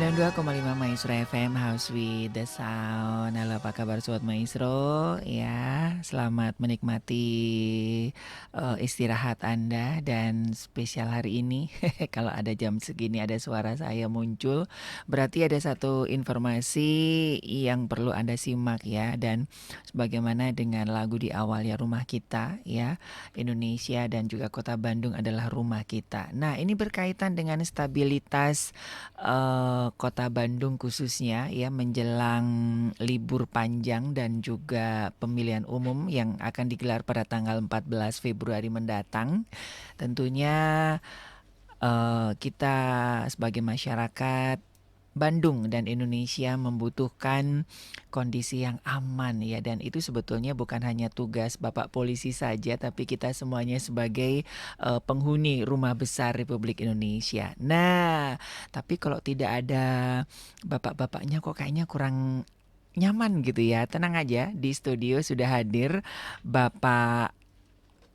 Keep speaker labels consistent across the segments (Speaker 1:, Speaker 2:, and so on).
Speaker 1: 92,5 Maestro FM House with the Sound. Halo, apa kabar Sobat Maestro? Ya, selamat menikmati istirahat Anda. Dan spesial hari ini kalau ada jam segini ada suara saya muncul, berarti ada satu informasi yang perlu Anda simak ya. Dan sebagaimana dengan lagu di awal ya, rumah kita ya, Indonesia dan juga kota Bandung adalah rumah kita. Nah, ini berkaitan dengan stabilitas kota Bandung khususnya ya, menjelang libur panjang dan juga pemilihan umum yang akan digelar pada tanggal 14 Februari mendatang. Tentunya kita sebagai masyarakat Bandung dan Indonesia membutuhkan kondisi yang aman ya, dan itu sebetulnya bukan hanya tugas Bapak Polisi saja, tapi kita semuanya sebagai penghuni rumah besar Republik Indonesia. Nah, tapi kalau tidak ada bapak-bapaknya kok kayaknya kurang nyaman gitu ya. Tenang aja, di studio sudah hadir Bapak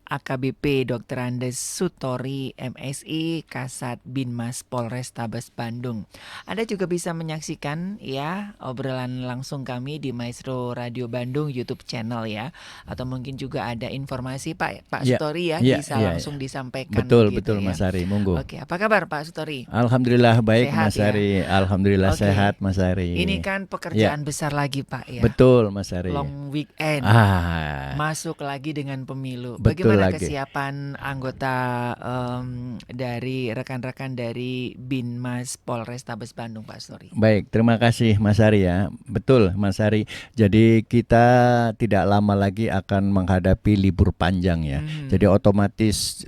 Speaker 1: AKBP Dr. Andes Sutori MSI Kasat Binmas Polrestabes Bandung. Anda juga bisa menyaksikan ya obrolan langsung kami di Maestro Radio Bandung YouTube channel ya, atau mungkin juga ada informasi Pak
Speaker 2: Ya,
Speaker 1: Sutori ya,
Speaker 2: ya,
Speaker 1: bisa
Speaker 2: ya,
Speaker 1: langsung
Speaker 2: ya.
Speaker 1: disampaikan
Speaker 2: Betul,
Speaker 1: begitu
Speaker 2: betul
Speaker 1: ya.
Speaker 2: Mas Ari, monggo.
Speaker 1: Oke, apa kabar Pak Sutori?
Speaker 2: Alhamdulillah baik
Speaker 1: Sehat
Speaker 2: Mas
Speaker 1: ya?
Speaker 2: Ari, alhamdulillah
Speaker 1: Oke.
Speaker 2: sehat Mas Ari.
Speaker 1: Ini kan
Speaker 2: Ya,
Speaker 1: pekerjaan besar lagi Pak ya.
Speaker 2: betul Mas Ari.
Speaker 1: Long weekend.
Speaker 2: Ah,
Speaker 1: Masuk lagi dengan pemilu.
Speaker 2: betul
Speaker 1: Bagaimana
Speaker 2: lagi.
Speaker 1: kesiapan anggota dari rekan-rekan dari Binmas Polrestabes Bandung, Pak Story?
Speaker 2: Baik, terima kasih Mas Ari ya. Betul Mas Ari. Jadi kita tidak lama lagi akan menghadapi libur panjang ya. Jadi otomatis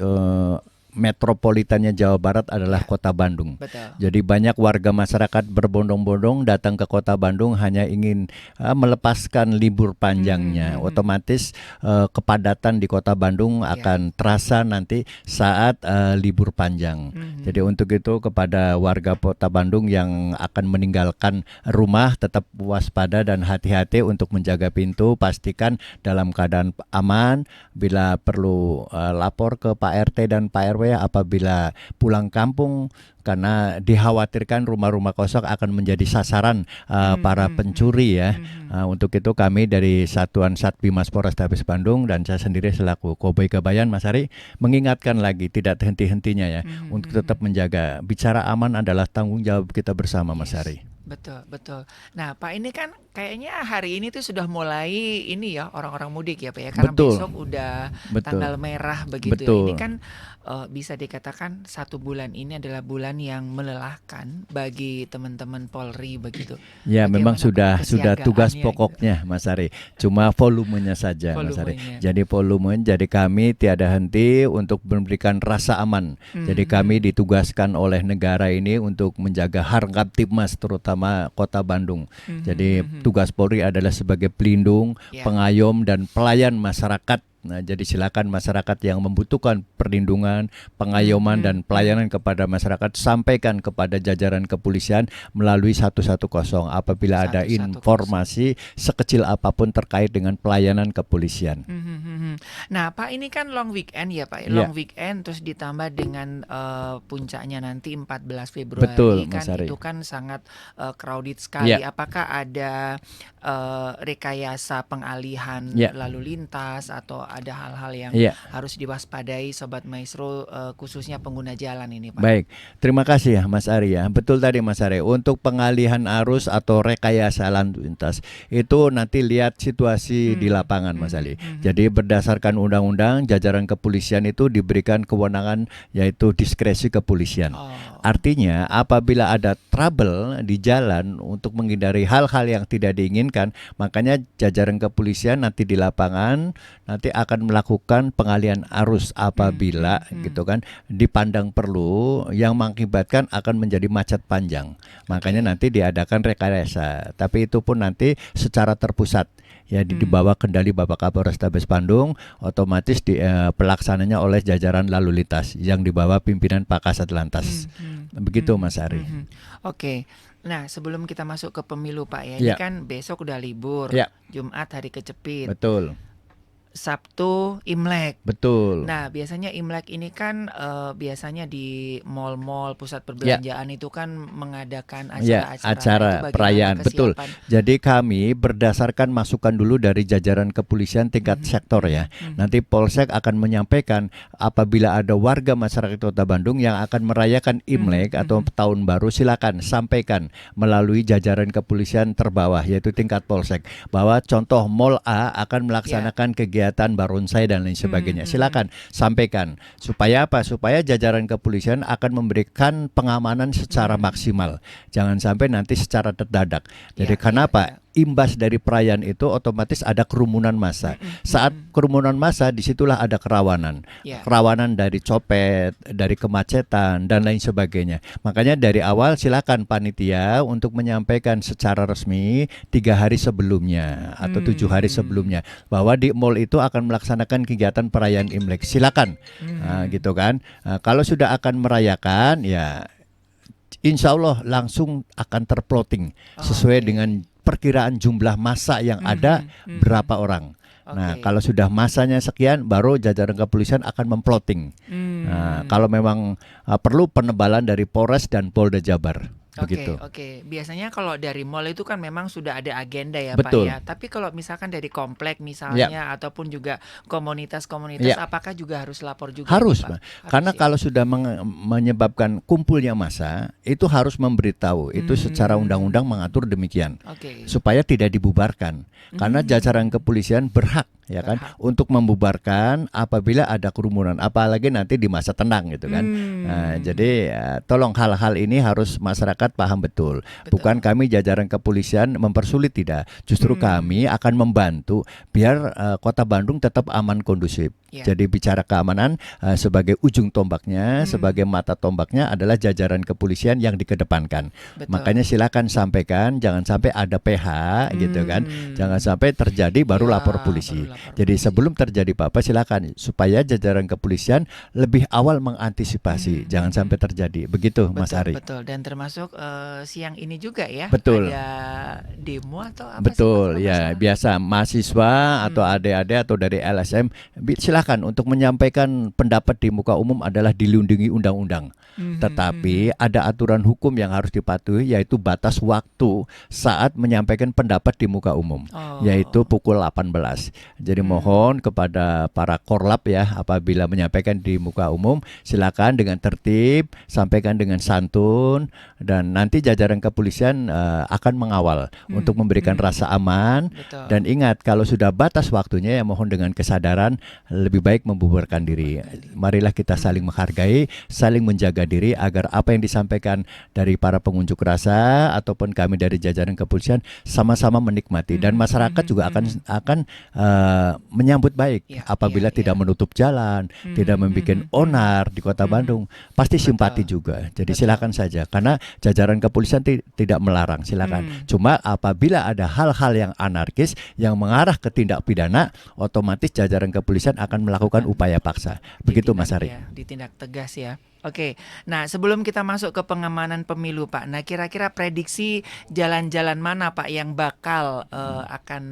Speaker 2: metropolitannya Jawa Barat adalah
Speaker 1: Ya,
Speaker 2: kota Bandung.
Speaker 1: betul.
Speaker 2: Jadi banyak warga masyarakat berbondong-bondong datang ke kota Bandung hanya ingin melepaskan libur panjangnya. Otomatis kepadatan di kota Bandung
Speaker 1: Ya.
Speaker 2: akan terasa nanti saat libur panjang. Jadi untuk itu kepada warga kota Bandung yang akan meninggalkan rumah, tetap waspada dan hati-hati untuk menjaga pintu. Pastikan dalam keadaan aman. Bila perlu lapor ke Pak RT dan Pak RW apabila pulang kampung, karena dikhawatirkan rumah-rumah kosong akan menjadi sasaran para pencuri ya. Untuk itu kami dari Satuan Satbimas Polrestabes Bandung dan saya sendiri selaku Koboi Kabayan Mas Ari mengingatkan lagi tidak henti-hentinya ya untuk tetap menjaga. Bicara aman adalah tanggung jawab kita bersama Mas Ari.
Speaker 1: Betul, betul. Nah, Pak, ini kan kayaknya hari ini tuh sudah mulai ini ya, orang-orang mudik ya, Pak ya. Karena
Speaker 2: Betul.
Speaker 1: besok udah
Speaker 2: Betul.
Speaker 1: tanggal merah begitu ya.
Speaker 2: Betul.
Speaker 1: Ini kan bisa dikatakan satu bulan ini adalah bulan yang melelahkan bagi teman-teman Polri begitu.
Speaker 2: Ya, memang sudah tugas
Speaker 1: kesiagaannya
Speaker 2: pokoknya Mas Ari. Cuma volumenya saja Mas Ari.
Speaker 1: Volumenya.
Speaker 2: Jadi jadi kami tiada henti untuk memberikan rasa aman. Jadi kami ditugaskan oleh negara ini untuk menjaga harkat tipmas terutama kota Bandung. Jadi tugas Polri adalah sebagai pelindung,
Speaker 1: Ya.
Speaker 2: pengayom dan pelayan masyarakat. Nah, jadi silakan masyarakat yang membutuhkan perlindungan, pengayoman dan pelayanan kepada masyarakat sampaikan kepada jajaran kepolisian melalui 110 apabila ada
Speaker 1: 110.
Speaker 2: informasi sekecil apapun terkait dengan pelayanan kepolisian.
Speaker 1: Nah, Pak, ini kan long weekend ya, Pak.
Speaker 2: Ya.
Speaker 1: Long weekend terus ditambah dengan puncaknya nanti 14 Februari.
Speaker 2: Betul,
Speaker 1: kan
Speaker 2: Mas Ari.
Speaker 1: itu kan sangat crowded sekali.
Speaker 2: Ya.
Speaker 1: Apakah ada rekayasa pengalihan
Speaker 2: Ya.
Speaker 1: lalu lintas atau ada hal-hal yang
Speaker 2: Ya.
Speaker 1: harus diwaspadai Sobat Maestro, khususnya pengguna jalan ini, Pak?
Speaker 2: Baik, terima kasih ya Mas Ari ya. Betul tadi Mas Ari, untuk pengalihan arus atau rekayasa lalu lintas itu nanti lihat situasi di lapangan Mas Ali. Jadi berdasarkan undang-undang jajaran kepolisian itu diberikan kewenangan yaitu diskresi kepolisian. Artinya apabila ada trouble di jalan untuk menghindari hal-hal yang tidak diinginkan, makanya jajaran kepolisian nanti di lapangan nanti akan melakukan pengalihan arus apabila gitu kan dipandang perlu yang mengakibatkan akan menjadi macet panjang. Makanya nanti diadakan rekayasa. Tapi itu pun nanti secara terpusat ya di bawah kendali Bapak Kapolrestabes Bandung, otomatis pelaksananya oleh jajaran lalu lintas yang di bawah pimpinan Pak Kasat Lantas. Begitu Mas Ari.
Speaker 1: Oke. Nah, sebelum kita masuk ke pemilu, Pak ya, ini
Speaker 2: Ya.
Speaker 1: kan besok udah libur,
Speaker 2: Ya.
Speaker 1: Jumat hari kecepit.
Speaker 2: Betul.
Speaker 1: Sabtu Imlek.
Speaker 2: Betul.
Speaker 1: Nah, biasanya Imlek ini kan biasanya di mal-mal, pusat
Speaker 2: Ya,
Speaker 1: perbelanjaan itu kan mengadakan
Speaker 2: ya,
Speaker 1: acara-acara. Nah, itu
Speaker 2: acara
Speaker 1: bagaimana
Speaker 2: perayaan, betul.
Speaker 1: kesiapan?
Speaker 2: Jadi kami berdasarkan masukan dulu dari jajaran kepolisian tingkat
Speaker 1: Mhm,
Speaker 2: sektor
Speaker 1: mhm,
Speaker 2: ya.
Speaker 1: mhm.
Speaker 2: Nanti Polsek akan menyampaikan apabila ada warga masyarakat Kota Bandung yang akan merayakan
Speaker 1: Mhm,
Speaker 2: Imlek atau
Speaker 1: mhm.
Speaker 2: tahun baru, silakan sampaikan melalui jajaran kepolisian terbawah yaitu tingkat Polsek bahwa contoh Mall A akan
Speaker 1: Ya.
Speaker 2: melaksanakan kegiatan barongsai dan lain
Speaker 1: Mhm,
Speaker 2: sebagainya.
Speaker 1: mhm.
Speaker 2: Silakan sampaikan supaya apa? Supaya jajaran kepolisian akan memberikan pengamanan secara
Speaker 1: Mhm.
Speaker 2: maksimal. Jangan sampai nanti secara terdadak. Jadi
Speaker 1: Ya, ya,
Speaker 2: kenapa?
Speaker 1: ya.
Speaker 2: Imbas dari perayaan itu otomatis ada kerumunan massa.
Speaker 1: Mhm,
Speaker 2: Saat
Speaker 1: mhm.
Speaker 2: kerumunan massa disitulah ada kerawanan.
Speaker 1: Ya.
Speaker 2: Kerawanan dari copet, dari kemacetan dan lain sebagainya. Makanya dari awal silakan panitia untuk menyampaikan secara resmi 3 hari sebelumnya atau 7 hari
Speaker 1: Hmm.
Speaker 2: sebelumnya bahwa di mall itu akan melaksanakan kegiatan perayaan Imlek. Silakan.
Speaker 1: Mhm.
Speaker 2: Gitu kan. Kalau sudah akan merayakan ya insya Allah langsung akan terplotting sesuai
Speaker 1: Oke.
Speaker 2: dengan perkiraan jumlah massa yang ada
Speaker 1: Mhm, mhm.
Speaker 2: berapa orang. Nah,
Speaker 1: Oke.
Speaker 2: kalau sudah massanya sekian, baru jajaran kepolisian akan memplotting. Nah,
Speaker 1: Hmm.
Speaker 2: kalau memang perlu penebalan dari Polres dan Polda Jabar,
Speaker 1: Oke,
Speaker 2: begitu.
Speaker 1: oke. Biasanya kalau dari mall itu kan memang sudah ada agenda ya, Pak
Speaker 2: Betul.
Speaker 1: ya. Tapi kalau misalkan dari komplek
Speaker 2: Ya,
Speaker 1: misalnya ataupun juga komunitas-komunitas,
Speaker 2: ya.
Speaker 1: apakah juga harus lapor juga nih,
Speaker 2: Harus,
Speaker 1: Pak?
Speaker 2: Pak.
Speaker 1: Harus
Speaker 2: Karena
Speaker 1: ya.
Speaker 2: kalau sudah menyebabkan kumpulnya massa, itu harus memberitahu. Itu secara undang-undang
Speaker 1: Hmm.
Speaker 2: mengatur demikian.
Speaker 1: Oke.
Speaker 2: Supaya tidak dibubarkan. Karena jajaran
Speaker 1: Hmm.
Speaker 2: kepolisian berhak ya kan
Speaker 1: Berhak.
Speaker 2: untuk membubarkan apabila ada kerumunan, apalagi nanti di masa tenang gitu kan. Jadi
Speaker 1: Hmm.
Speaker 2: tolong hal-hal ini harus masyarakat paham betul. Bukan
Speaker 1: Betul.
Speaker 2: kami jajaran kepolisian mempersulit, tidak. Justru
Speaker 1: Hmm.
Speaker 2: kami akan membantu biar Kota Bandung tetap aman kondusif.
Speaker 1: Ya.
Speaker 2: Jadi bicara keamanan sebagai ujung tombaknya, sebagai
Speaker 1: Hmm.
Speaker 2: mata tombaknya adalah jajaran kepolisian yang dikedepankan.
Speaker 1: Betul.
Speaker 2: Makanya silakan sampaikan, jangan sampai ada PH gitu kan. Jangan
Speaker 1: Hmm.
Speaker 2: sampai terjadi baru
Speaker 1: Ya,
Speaker 2: lapor
Speaker 1: baru
Speaker 2: polisi.
Speaker 1: lapor
Speaker 2: Jadi
Speaker 1: polisi.
Speaker 2: sebelum terjadi apa-apa silakan supaya jajaran kepolisian lebih awal mengantisipasi.
Speaker 1: Hmm,
Speaker 2: Jangan
Speaker 1: hmm,
Speaker 2: sampai
Speaker 1: hmm.
Speaker 2: terjadi. Begitu Mas
Speaker 1: Betul,
Speaker 2: Ari.
Speaker 1: betul. Dan termasuk siang ini juga ya,
Speaker 2: Betul.
Speaker 1: ada demo atau apa sih Pak
Speaker 2: Betul,
Speaker 1: kalau nggak
Speaker 2: ya
Speaker 1: salah?
Speaker 2: biasa mahasiswa atau
Speaker 1: Hmm.
Speaker 2: adik-adik atau dari LSM silakan untuk menyampaikan pendapat di muka umum adalah dilindungi undang-undang.
Speaker 1: Mhm,
Speaker 2: Tetapi
Speaker 1: mhm.
Speaker 2: ada aturan hukum yang harus dipatuhi yaitu batas waktu saat menyampaikan pendapat di muka umum yaitu
Speaker 1: Oh.
Speaker 2: pukul 18. Jadi
Speaker 1: Hmm.
Speaker 2: mohon kepada para korlap ya apabila menyampaikan di muka umum silakan dengan tertib, sampaikan dengan santun dan nanti jajaran kepolisian akan mengawal untuk
Speaker 1: Hmm,
Speaker 2: memberikan
Speaker 1: hmm.
Speaker 2: rasa aman
Speaker 1: Betul.
Speaker 2: dan ingat kalau sudah batas waktunya ya mohon dengan kesadaran lebih baik membubarkan diri.
Speaker 1: Bubarkan diri.
Speaker 2: Marilah kita saling
Speaker 1: Hmm.
Speaker 2: menghargai, saling menjaga diri agar apa yang disampaikan dari para pengunjuk rasa ataupun kami dari jajaran kepolisian sama-sama menikmati dan
Speaker 1: Mhm,
Speaker 2: masyarakat
Speaker 1: mhm,
Speaker 2: juga
Speaker 1: mhm.
Speaker 2: akan menyambut baik
Speaker 1: Ya, ya,
Speaker 2: apabila tidak
Speaker 1: ya.
Speaker 2: menutup jalan, tidak
Speaker 1: Mhm,
Speaker 2: membuat
Speaker 1: mhm, mhm.
Speaker 2: onar di Kota
Speaker 1: Mhm.
Speaker 2: Bandung, pasti simpati
Speaker 1: Betul,
Speaker 2: juga. Jadi
Speaker 1: betul.
Speaker 2: silakan saja karena jajaran kepolisian tidak melarang, silakan.
Speaker 1: Hmm.
Speaker 2: Cuma apabila ada hal-hal yang anarkis yang mengarah ke tindak pidana, otomatis jajaran kepolisian akan melakukan
Speaker 1: Akan
Speaker 2: upaya paksa. Begitu
Speaker 1: ditindak
Speaker 2: Mas Ari.
Speaker 1: ya, ditindak tegas ya. Oke, nah sebelum kita masuk ke pengamanan pemilu Pak, nah kira-kira prediksi jalan-jalan mana Pak yang bakal akan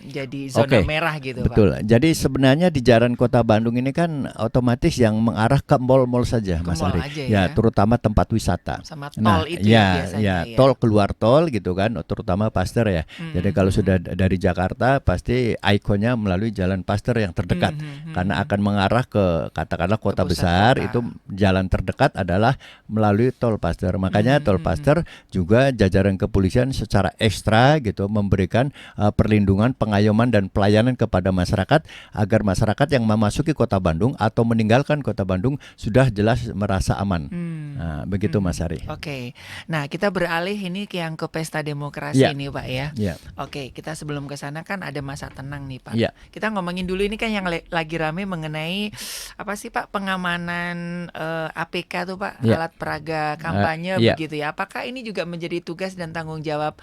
Speaker 1: jadi zona
Speaker 2: Oke,
Speaker 1: merah gitu Pak?
Speaker 2: betul. Jadi sebenarnya di jalan Kota Bandung ini kan otomatis yang mengarah ke mal-mal saja,
Speaker 1: Ke
Speaker 2: Mas
Speaker 1: mall
Speaker 2: Ari.
Speaker 1: aja
Speaker 2: Ya,
Speaker 1: ya,
Speaker 2: terutama tempat wisata.
Speaker 1: sama tol
Speaker 2: Nah,
Speaker 1: itu ya
Speaker 2: ya,
Speaker 1: biasanya
Speaker 2: ya,
Speaker 1: ya.
Speaker 2: tol keluar tol gitu kan, terutama Paster ya. Jadi
Speaker 1: Mhm,
Speaker 2: kalau sudah
Speaker 1: mhm.
Speaker 2: dari Jakarta pasti ikonnya melalui jalan Paster yang terdekat.
Speaker 1: Mhm,
Speaker 2: Karena
Speaker 1: mhm.
Speaker 2: akan mengarah ke katakanlah
Speaker 1: Ke
Speaker 2: kota
Speaker 1: pusat
Speaker 2: besar itu
Speaker 1: kota.
Speaker 2: jalan terdekat adalah melalui tol Paster. Makanya
Speaker 1: Mhm,
Speaker 2: tol
Speaker 1: mhm.
Speaker 2: Paster juga jajaran kepolisian secara ekstra gitu memberikan perlindungan, pengayoman dan pelayanan kepada masyarakat agar masyarakat yang memasuki Kota Bandung atau meninggalkan Kota Bandung sudah jelas merasa aman.
Speaker 1: Hmm,
Speaker 2: Nah, begitu
Speaker 1: mhm.
Speaker 2: Mas Ari.
Speaker 1: Oke. Nah, kita beralih ini ke yang ke pesta demokrasi
Speaker 2: Ya,
Speaker 1: nih, Pak ya.
Speaker 2: ya,
Speaker 1: Oke, kita sebelum ke sana kan ada masa tenang nih, Pak.
Speaker 2: ya.
Speaker 1: Kita ngomongin dulu ini kan yang lagi rame mengenai apa sih, Pak, pengamanan APK tuh Pak,
Speaker 2: Ya.
Speaker 1: alat peraga kampanye
Speaker 2: Ya.
Speaker 1: begitu ya. Apakah ini juga menjadi tugas dan tanggung jawab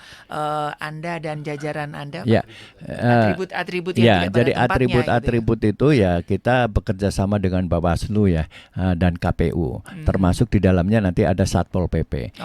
Speaker 1: Anda dan jajaran Anda Pak?
Speaker 2: Ya,
Speaker 1: Atribut-atribut yang
Speaker 2: ya,
Speaker 1: tidak pada
Speaker 2: jadi
Speaker 1: tempatnya gitu ya.
Speaker 2: atribut-atribut itu ya kita bekerja sama dengan Bawaslu ya, dan KPU, termasuk di dalamnya nanti ada Satpol PP.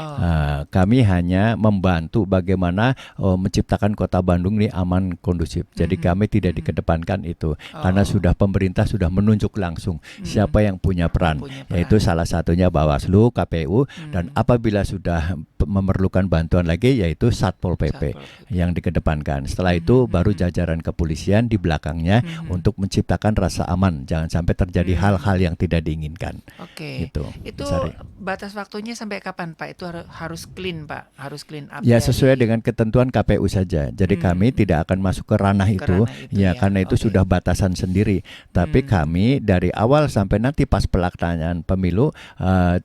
Speaker 2: Kami hanya membantu bagaimana menciptakan Kota Bandung ini aman, kondusif. Jadi kami tidak dikedepankan itu, karena sudah pemerintah sudah menunjuk langsung siapa yang punya peran, yaitu salah satunya Bawaslu, KPU, dan apabila sudah memerlukan bantuan lagi yaitu Satpol PP yang dikedepankan. Setelah itu baru jajaran kepolisian di belakangnya untuk menciptakan rasa aman, jangan sampai terjadi hal-hal yang tidak diinginkan.
Speaker 1: Oke.
Speaker 2: Gitu,
Speaker 1: Itu
Speaker 2: Mas Ari.
Speaker 1: batas waktunya sampai kapan Pak? Itu harus clean Pak, harus clean up.
Speaker 2: Ya, sesuai dengan ketentuan KPU saja. Jadi kami tidak akan masuk ke ranah itu, ya karena itu sudah batasan sendiri. Tapi kami dari awal sampai nanti pas pelaksanaan pemilu,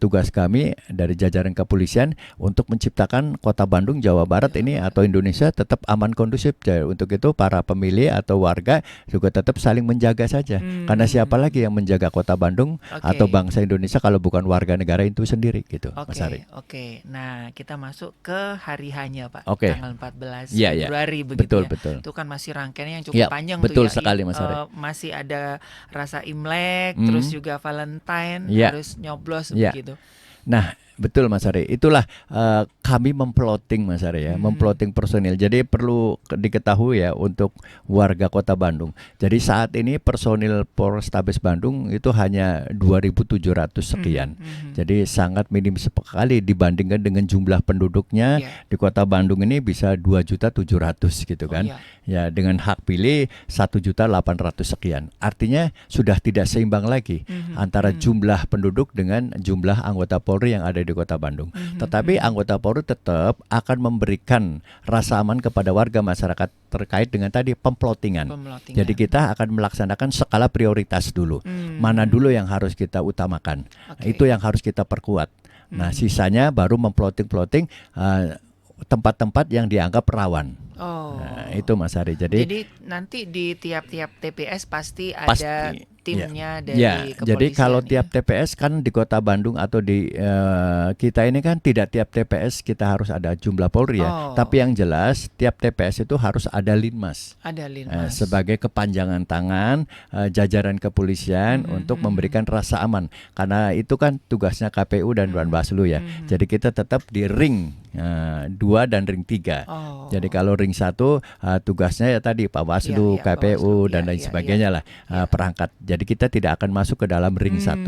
Speaker 2: tugas kami dari jajaran kepolisian untuk menciptakan Kota Bandung, Jawa Barat ini atau Indonesia tetap aman, kondusif. Jadi untuk itu para pemilih atau warga juga tetap saling menjaga saja. Karena siapa lagi yang menjaga Kota Bandung atau bangsa Indonesia kalau bukan warga negara itu sendiri gitu, Mas Ari.
Speaker 1: Oke. Nah, kita masuk ke hari hanya Pak,
Speaker 2: Oke.
Speaker 1: tanggal 14
Speaker 2: Ya, ya.
Speaker 1: Februari begitu
Speaker 2: Betul,
Speaker 1: ya.
Speaker 2: betul.
Speaker 1: Itu kan masih rangkaiannya yang cukup
Speaker 2: Ya,
Speaker 1: panjang
Speaker 2: betul
Speaker 1: tuh ya.
Speaker 2: sekali, Mas Ari.
Speaker 1: Masih ada rasa Imlek, terus juga Valentine,
Speaker 2: Ya.
Speaker 1: harus nyoblos
Speaker 2: Ya.
Speaker 1: begitu.
Speaker 2: Nah, betul Mas Ari. Itulah kami memploting Mas Ari ya, memploting personil. Jadi perlu diketahui ya untuk warga Kota Bandung. Jadi saat ini personil Polrestabes Bandung itu hanya 2.700 sekian. Jadi sangat minim sekali dibandingkan dengan jumlah penduduknya. Di Kota Bandung ini bisa 2.700.000 gitu kan. Ya, dengan hak pilih 1.800.000 sekian. Artinya sudah tidak seimbang lagi antara jumlah penduduk dengan jumlah anggota Polri yang ada di Kota Bandung. Tetapi anggota Polri tetap akan memberikan rasa aman kepada warga masyarakat terkait dengan tadi pemplotingan. Jadi kita akan melaksanakan skala prioritas dulu. Mana dulu yang harus kita utamakan. Itu yang harus kita perkuat. Nah, sisanya baru memploting tempat-tempat yang dianggap rawan. Nah, itu Mas Ari. Jadi
Speaker 1: nanti di tiap-tiap TPS pasti ada timnya dari kepolisian.
Speaker 2: Jadi kalau tiap TPS kan di Kota Bandung atau di kita ini kan tidak tiap TPS kita harus ada jumlah Polri ya. Tapi yang jelas tiap TPS itu harus ada Linmas.
Speaker 1: Ada Linmas.
Speaker 2: Sebagai kepanjangan tangan jajaran kepolisian untuk memberikan rasa aman. Karena itu kan tugasnya KPU dan Bawaslu ya. Jadi kita tetap di ring 2 dan ring 3. Jadi kalau ring 1 tugasnya ya tadi Bawaslu, KPU dan lain sebagainya lah perangkat. Jadi kita tidak akan masuk ke dalam ring 1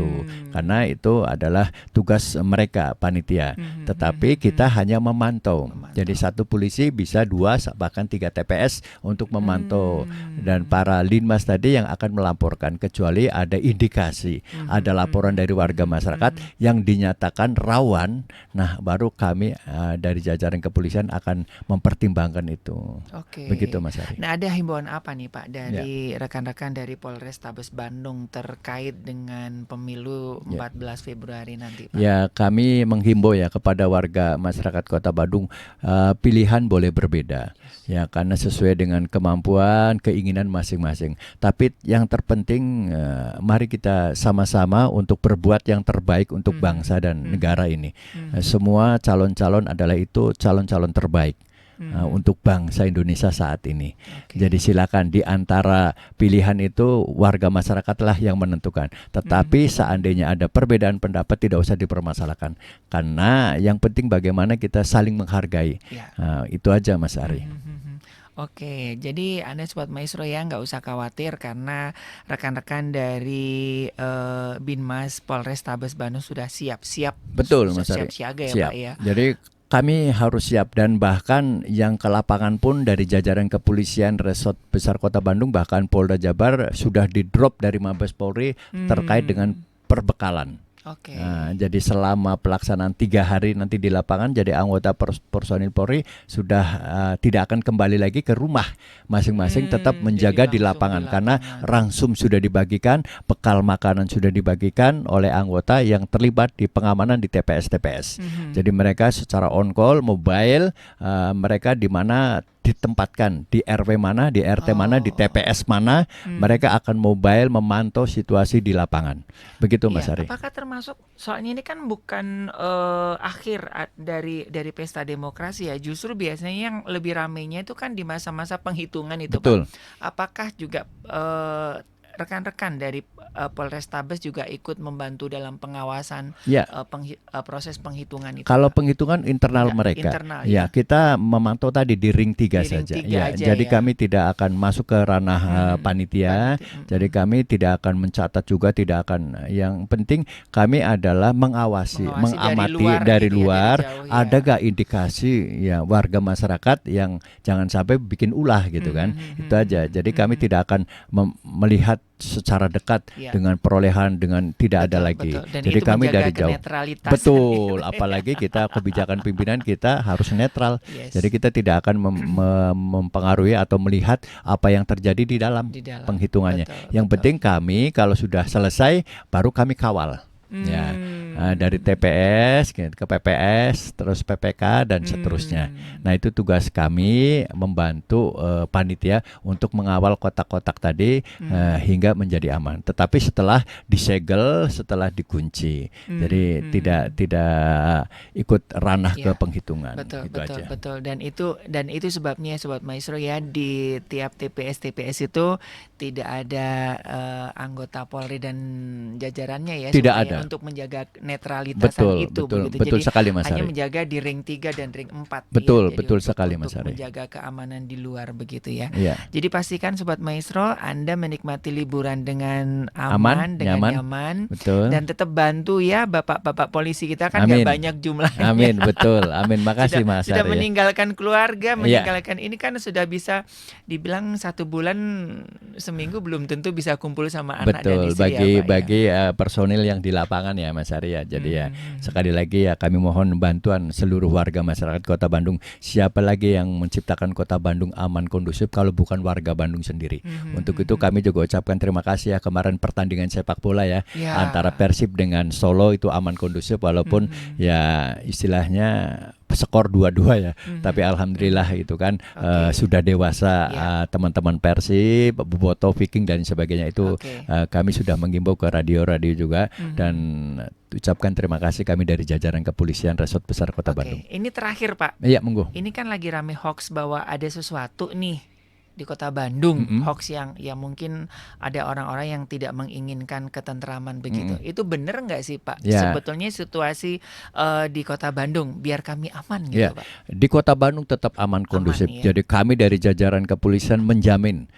Speaker 2: karena itu adalah tugas mereka panitia. Tetapi kita hanya memantau. Jadi satu polisi bisa 2 bahkan 3 TPS untuk memantau dan para linmas tadi yang akan melaporkan kecuali ada indikasi, ada laporan dari warga masyarakat yang dinyatakan rawan. Nah, baru kami dari jajaran kepolisian akan mempertimbangkan itu. Begitu Mas Ari.
Speaker 1: Nah, ada himbauan apa nih Pak dari rekan-rekan dari Polrestabes Bandung terkait dengan pemilu 14 Februari nanti Pak?
Speaker 2: Ya, kami menghimbau ya kepada warga masyarakat Kota Bandung, pilihan boleh berbeda. Ya, karena sesuai dengan kemampuan, keinginan masing-masing. Tapi yang terpenting mari kita sama-sama untuk berbuat yang terbaik untuk bangsa dan negara ini. Semua calon-calon adalah itu calon-calon terbaik. Untuk bangsa Indonesia saat ini. Jadi silakan di antara pilihan itu warga masyarakatlah yang menentukan. Tetapi seandainya ada perbedaan pendapat tidak usah dipermasalahkan. Karena yang penting bagaimana kita saling menghargai. Itu aja Mas Ari.
Speaker 1: Oke, jadi Anda Sobat Maestro ya nggak usah khawatir karena rekan-rekan dari Binmas Polrestabes Bandung sudah siap-siap.
Speaker 2: Betul Mas Ari.
Speaker 1: Siap siaga ya
Speaker 2: siap.
Speaker 1: Pak ya.
Speaker 2: Jadi kami harus siap dan bahkan yang ke lapangan pun dari jajaran kepolisian Resort Besar Kota Bandung bahkan Polda Jabar sudah di drop dari Mabes Polri terkait dengan perbekalan. Nah, jadi selama pelaksanaan 3 hari nanti di lapangan, jadi anggota personil Polri sudah tidak akan kembali lagi ke rumah masing-masing, tetap menjaga di lapangan karena rangsum sudah dibagikan, bekal makanan sudah dibagikan oleh anggota yang terlibat di pengamanan di TPS-TPS. Jadi mereka secara on call, mobile, mereka di mana ditempatkan di RW mana, di RT mana, di TPS mana, mereka akan mobile memantau situasi di lapangan. Begitu Mas
Speaker 1: Iya,
Speaker 2: Ari.
Speaker 1: apakah termasuk soalnya ini kan bukan akhir dari pesta demokrasi ya, justru biasanya yang lebih ramainya itu kan di masa-masa penghitungan itu Pak.
Speaker 2: Betul.
Speaker 1: Apakah juga rekan-rekan dari Polrestabes juga ikut membantu dalam pengawasan
Speaker 2: Ya,
Speaker 1: proses penghitungan itu
Speaker 2: kalau
Speaker 1: Pak?
Speaker 2: penghitungan internal
Speaker 1: Enggak,
Speaker 2: mereka,
Speaker 1: internal
Speaker 2: ya
Speaker 1: ya.
Speaker 2: kita memantau tadi di ring 3
Speaker 1: Di ring
Speaker 2: saja.
Speaker 1: 3
Speaker 2: Ya,
Speaker 1: aja
Speaker 2: jadi
Speaker 1: ya.
Speaker 2: kami tidak akan masuk ke ranah panitia. Jadi kami tidak akan mencatat juga, tidak akan. Yang penting kami adalah mengawasi,
Speaker 1: Mengawasi dari
Speaker 2: mengamati
Speaker 1: luar
Speaker 2: dari
Speaker 1: gitu ya, dari
Speaker 2: luar,
Speaker 1: jauh
Speaker 2: ada
Speaker 1: ya.
Speaker 2: gak indikasi ya warga masyarakat yang jangan sampai bikin ulah gitu kan. Itu aja. Jadi kami tidak akan melihat secara dekat
Speaker 1: Ya.
Speaker 2: dengan perolehan, dengan tidak ada
Speaker 1: Betul,
Speaker 2: lagi.
Speaker 1: betul. Dan
Speaker 2: Jadi
Speaker 1: itu
Speaker 2: kami
Speaker 1: menjaga
Speaker 2: dari jauh.
Speaker 1: kenetralitasan
Speaker 2: Betul,
Speaker 1: gitu ya.
Speaker 2: apalagi kita kebijakan pimpinan kita harus netral.
Speaker 1: Yes.
Speaker 2: Jadi kita tidak akan mempengaruhi atau melihat apa yang terjadi di dalam
Speaker 1: Di dalam.
Speaker 2: penghitungannya.
Speaker 1: Betul,
Speaker 2: Yang
Speaker 1: betul.
Speaker 2: penting kami kalau sudah selesai baru kami kawal. Ya, dari TPS ke PPS, terus PPK dan seterusnya. Nah itu tugas kami membantu panitia untuk mengawal kotak-kotak tadi hingga menjadi aman. Tetapi setelah disegel, setelah dikunci, jadi tidak ikut ranah ke
Speaker 1: Ya,
Speaker 2: penghitungan.
Speaker 1: betul,
Speaker 2: Itu
Speaker 1: betul,
Speaker 2: aja.
Speaker 1: betul. Dan itu sebabnya Sobat Maestro ya, di tiap TPS itu tidak ada anggota Polri dan jajarannya ya,
Speaker 2: Tidak
Speaker 1: supaya
Speaker 2: ada.
Speaker 1: untuk menjaga netralitasan
Speaker 2: Betul,
Speaker 1: itu
Speaker 2: betul,
Speaker 1: begitu.
Speaker 2: betul
Speaker 1: Jadi
Speaker 2: sekali Mas
Speaker 1: hanya
Speaker 2: Ari.
Speaker 1: menjaga di ring 3 dan ring 4
Speaker 2: Betul,
Speaker 1: ya. Jadi
Speaker 2: betul sekali Mas
Speaker 1: untuk
Speaker 2: Ari.
Speaker 1: menjaga keamanan di luar begitu ya.
Speaker 2: Iya.
Speaker 1: Jadi pastikan Sobat Maestro Anda menikmati liburan dengan
Speaker 2: Aman,
Speaker 1: dengan
Speaker 2: nyaman.
Speaker 1: nyaman.
Speaker 2: Betul.
Speaker 1: Dan tetap bantu ya bapak-bapak polisi kita kan nggak
Speaker 2: Amin.
Speaker 1: banyak jumlahnya.
Speaker 2: Amin, betul. Amin. Makasih Mas
Speaker 1: Sudah
Speaker 2: Ari.
Speaker 1: meninggalkan keluarga,
Speaker 2: Iya.
Speaker 1: meninggalkan ini kan sudah bisa dibilang 1 bulan seminggu belum tentu bisa kumpul sama anak dan
Speaker 2: Betul,
Speaker 1: istri ya Pak ya.
Speaker 2: bagi personil yang di lapangan ya Mas Ari ya. Jadi ya sekali lagi ya kami mohon bantuan seluruh warga masyarakat Kota Bandung. Siapa lagi yang menciptakan Kota Bandung aman kondusif kalau bukan warga Bandung sendiri. Untuk itu kami juga ucapkan terima kasih ya, kemarin pertandingan sepak bola ya,
Speaker 1: Ya.
Speaker 2: antara Persib dengan Solo itu aman kondusif walaupun ya istilahnya skor 2-2 ya. Tapi alhamdulillah itu kan sudah dewasa teman-teman Persib, Boboto, Viking dan sebagainya itu kami sudah menghimbau ke radio-radio juga dan ucapkan terima kasih kami dari jajaran kepolisian Resort Besar Kota Bandung.
Speaker 1: Ini terakhir Pak.
Speaker 2: Iya, monggo.
Speaker 1: Ini kan lagi rame hoax bahwa ada sesuatu nih di Kota Bandung, hoax yang mungkin ada orang-orang yang tidak menginginkan ketentraman begitu. Itu benar nggak sih Pak?
Speaker 2: Ya.
Speaker 1: Sebetulnya situasi di Kota Bandung biar kami aman gitu
Speaker 2: Ya,
Speaker 1: Pak.
Speaker 2: di Kota Bandung tetap aman kondusif.
Speaker 1: ya.
Speaker 2: Jadi kami dari jajaran kepolisian menjamin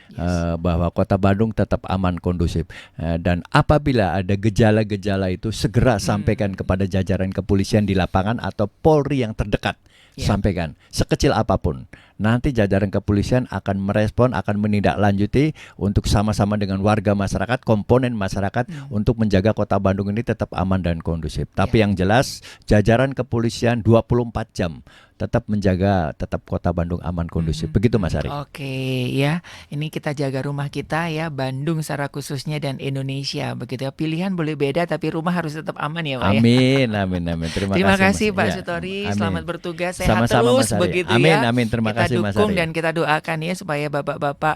Speaker 2: bahwa Kota Bandung tetap aman kondusif. Dan apabila ada gejala-gejala itu segera sampaikan kepada jajaran kepolisian di lapangan atau Polri yang terdekat. Sampaikan sekecil apapun. Nanti jajaran kepolisian akan merespon, akan menindaklanjuti untuk sama-sama dengan warga masyarakat, komponen masyarakat untuk menjaga Kota Bandung ini tetap aman dan kondusif. Tapi yang jelas jajaran kepolisian 24 jam tetap menjaga tetap Kota Bandung aman kondusif. Begitu Mas Ari.
Speaker 1: Oke ya, ini kita jaga rumah kita ya, Bandung secara khususnya dan Indonesia begitu ya. Pilihan boleh beda tapi rumah harus tetap aman ya Pak ya.
Speaker 2: Amin, amin, amin.
Speaker 1: Terima kasih
Speaker 2: Mas.
Speaker 1: Pak
Speaker 2: Ya,
Speaker 1: Sutori,
Speaker 2: amin.
Speaker 1: selamat bertugas, sehat
Speaker 2: Sama-sama,
Speaker 1: terus
Speaker 2: Mas Ari.
Speaker 1: begitu
Speaker 2: Amin,
Speaker 1: ya.
Speaker 2: amin. Terima
Speaker 1: Kita
Speaker 2: kasih, Mas
Speaker 1: dukung
Speaker 2: Ari.
Speaker 1: dan kita doakan ya supaya bapak-bapak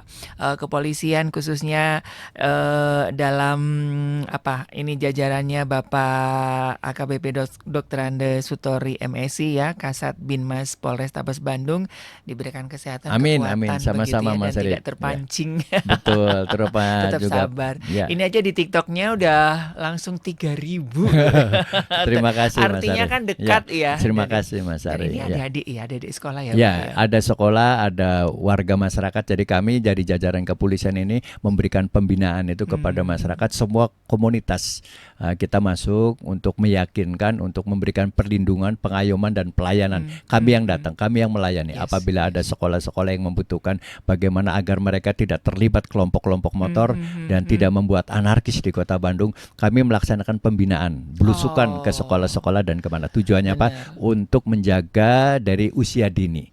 Speaker 1: kepolisian khususnya dalam ini jajarannya Bapak AKBP Dr. Ande Sutori MSI ya, Kasat Binmas Polrestabes Bandung, diberikan kesehatan,
Speaker 2: Amin,
Speaker 1: kekuatan
Speaker 2: amin. Sama-sama,
Speaker 1: begitu ya,
Speaker 2: Mas
Speaker 1: dan
Speaker 2: Ari.
Speaker 1: tidak terpancing.
Speaker 2: Betul, terus
Speaker 1: Tetap
Speaker 2: juga
Speaker 1: sabar.
Speaker 2: ya.
Speaker 1: Ini aja di TikToknya udah langsung 3.000.
Speaker 2: Terima kasih Mas
Speaker 1: Artinya
Speaker 2: Ari.
Speaker 1: kan dekat ya.
Speaker 2: Terima
Speaker 1: Dan-
Speaker 2: kasih Mas
Speaker 1: dan
Speaker 2: Ari.
Speaker 1: ini
Speaker 2: Ya.
Speaker 1: adik-adik ya, adik-adik sekolah ya.
Speaker 2: Ya,
Speaker 1: Pak ya?
Speaker 2: ada sekolah, ada warga masyarakat. Jadi kami dari jajaran kepolisian ini memberikan pembinaan itu kepada masyarakat, semua komunitas. Kita masuk untuk meyakinkan, untuk memberikan perlindungan, pengayoman dan pelayanan. Kami yang datang, kami yang melayani.
Speaker 1: Yes,
Speaker 2: Apabila ada sekolah-sekolah yang membutuhkan bagaimana agar mereka tidak terlibat kelompok-kelompok motor dan tidak membuat anarkis di Kota Bandung, kami melaksanakan pembinaan, belusukan ke sekolah-sekolah dan kemana. Tujuannya apa? Untuk menjaga dari usia dini.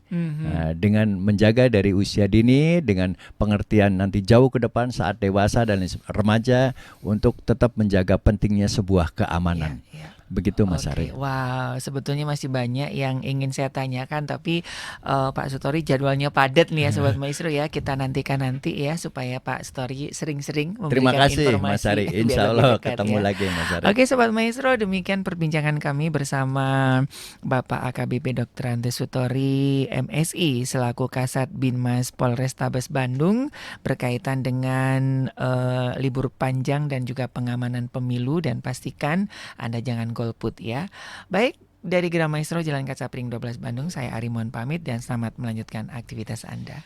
Speaker 2: Dengan menjaga dari usia dini, dengan pengertian nanti jauh ke depan saat dewasa dan remaja, untuk tetap menjaga pentingnya sebuah keamanan. Begitu Mas
Speaker 1: Oke,
Speaker 2: Ari.
Speaker 1: wow, sebetulnya masih banyak yang ingin saya tanyakan, tapi Pak Sutori jadwalnya padat nih ya Sobat Maestro ya. Kita nantikan nanti ya supaya Pak Sutori sering-sering
Speaker 2: Terima
Speaker 1: memberikan
Speaker 2: kasih Mas
Speaker 1: informasi
Speaker 2: Ari.
Speaker 1: biar
Speaker 2: Insya
Speaker 1: lebih
Speaker 2: Allah
Speaker 1: dekat
Speaker 2: ketemu
Speaker 1: ya.
Speaker 2: lagi Mas Ari.
Speaker 1: Oke Sobat Maestro, demikian perbincangan kami bersama Bapak AKBP Dr. Andes Sutori MSI selaku Kasat Binmas Polrestabes Bandung berkaitan dengan libur panjang dan juga pengamanan pemilu, dan pastikan Anda jangan golput ya. Baik, dari Gera Maestro Jalan Kaca Pring 12 Bandung, saya Ari mohon pamit dan selamat melanjutkan aktivitas Anda.